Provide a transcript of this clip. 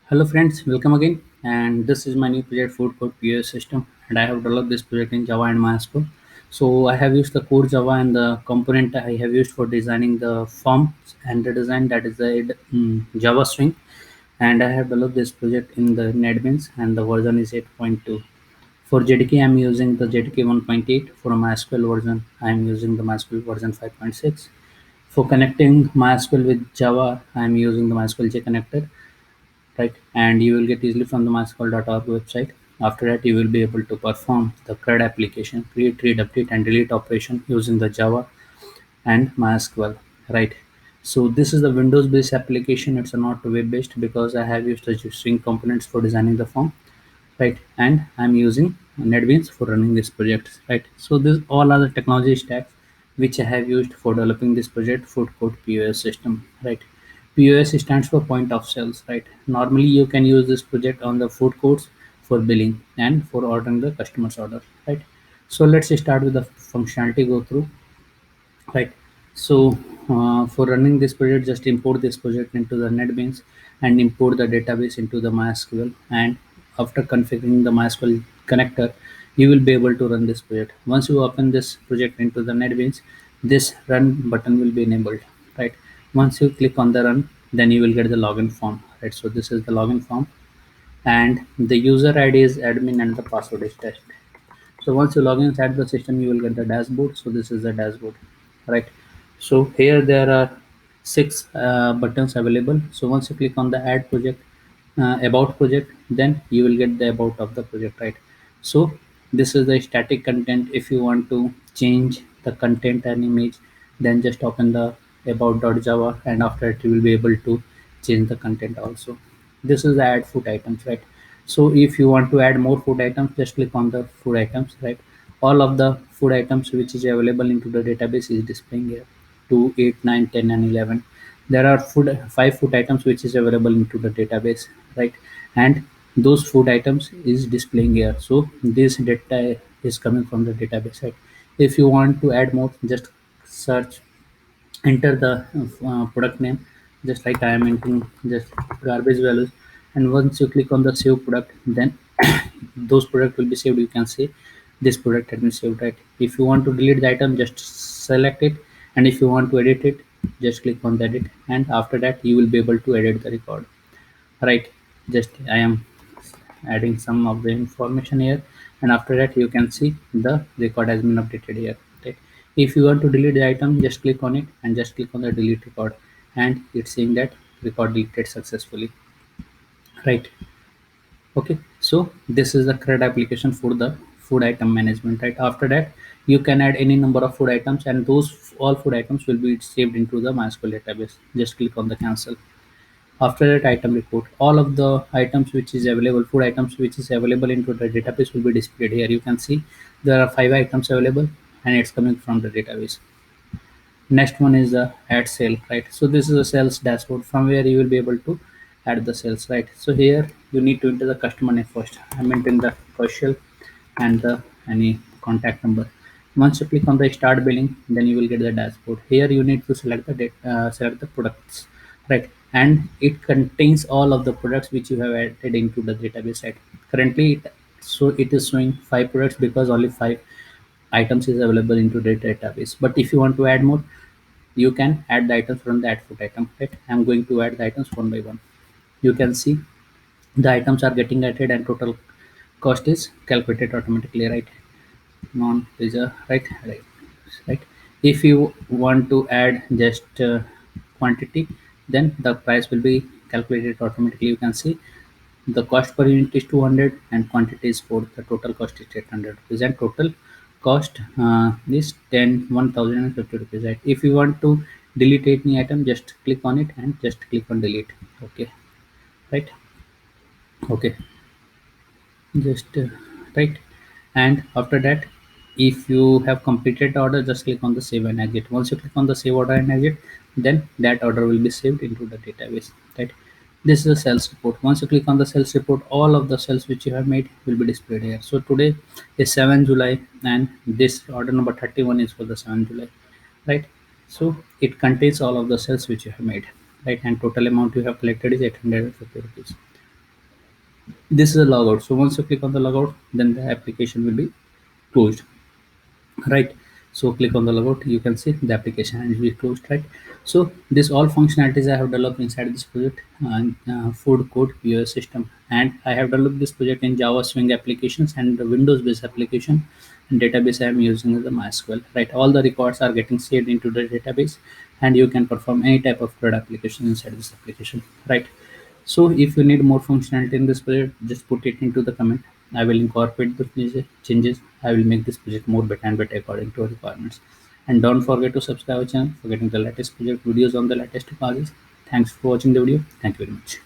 Hello friends, welcome again. And this is my new project Food Code POS system, and I have developed this project in Java and MySQL. So I have used the core Java and the component I have used for designing the forms and the design, that is the Java string. And I have developed this project in the NetBeans and the version is 8.2. For JDK, I am using the JDK 1.8. For MySQL version, I am using the MySQL version 5.6. For connecting MySQL with Java, I am using the MySQL J connector, right? And you will get easily from the mysql.org website. After that, you will be able to perform the CRUD application, create, read, update, and delete operation using the Java and MySQL, right? So this is the Windows-based application. It's not web-based because I have used the string components for designing the form, right? And I'm using NetBeans for running this project, right? So this all are the technology stacks which I have used for developing this project Food Code POS system, right? POS stands for point of sales, right? Normally you can use this project on the food courts for billing and for ordering the customer's order, right? So let's start with the functionality go through, right? So for running this project, just import this project into the NetBeans and import the database into the MySQL. And after configuring the MySQL connector, you will be able to run this project. Once you open this project into the NetBeans, this run button will be enabled, right? Once you click on the run, then you will get the login form, right? So this is the login form, and the user ID is admin and the password is test. So once you log inside the system, you will get the dashboard. So this is the dashboard, right? So here there are six buttons available. So once you click on the add project, about project, then you will get the about of the project, right? So this is the static content. If you want to change the content and image, then just open the about.java, and after it you will be able to change the content also. This is the add food items, right? So if you want to add more food items, just click on the food items, right? All of the food items which is available into the database is displaying here: 2, 8, 9, 10, and 11. There are five food items which is available into the database, right? And those food items is displaying here. So this data is coming from the database, right? If you want to add more, just search, enter the product name, just like I am entering just garbage values. And once you click on the save product, then those product will be saved. You can see this product has been saved, right? If you want to delete the item, just select it, and if you want to edit it, just click on the edit, and after that you will be able to edit the record, right? Just I am adding some of the information here, and after that you can see the record has been updated here, right? If you want to delete the item, just click on it and just click on the delete record, and it's saying that record deleted successfully, right? Okay, so this is the CRUD application for the food item management, right? After that, you can add any number of food items, and those all food items will be saved into the MySQL database. Just click on the cancel. After that, item report, all of the items which is available, food items which is available into the database will be displayed here. You can see there are five items available, and it's coming from the database. Next one is the add sale, right? So this is a sales dashboard from where you will be able to add the sales, right? So here you need to enter the customer name first. I'm entering the Kaushal and the any contact number. Once you click on the start billing, then you will get the dashboard. Here you need to select the select the products, right? And it contains all of the products which you have added into the database, right? Currently so it is showing five products because only five items is available into the database. But if you want to add more, you can add the items from the add food item, right? I'm going to add the items one by one. You can see the items are getting added and total cost is calculated automatically, right? Non pizza, right. If you want to add just quantity, then the price will be calculated automatically. You can see the cost per unit is 200 and quantity is 4. The total cost is 800 rupees and total cost is 1050 rupees, right? If you want to delete any item, just click on it and just click on delete. Okay, right. Okay, just right. And after that, if you have completed the order, just click on the save and exit. Once you click on the save order and exit, then that order will be saved into the database, right? This is a sales report. Once you click on the sales report, all of the sales which you have made will be displayed here. So today is 7 July, and this order number 31 is for the 7 July, right? So it contains all of the sales which you have made, right? And total amount you have collected is 850 rupees. This is a logout. So once you click on the logout, then the application will be closed, right? So click on the logout, you can see the application and it will be closed, right? So this all functionalities I have developed inside this project and food code POS system, and I have developed this project in Java Swing applications and the Windows based application, and database I am using is the MySQL, right? All the records are getting saved into the database, and you can perform any type of CRUD application inside this application, right? So if you need more functionality in this project, just put it into the comment. I will incorporate the changes. I will make this project more better and better according to our requirements. And don't forget to subscribe our channel for getting the latest project videos on the latest technologies. Thanks for watching the video. Thank you very much.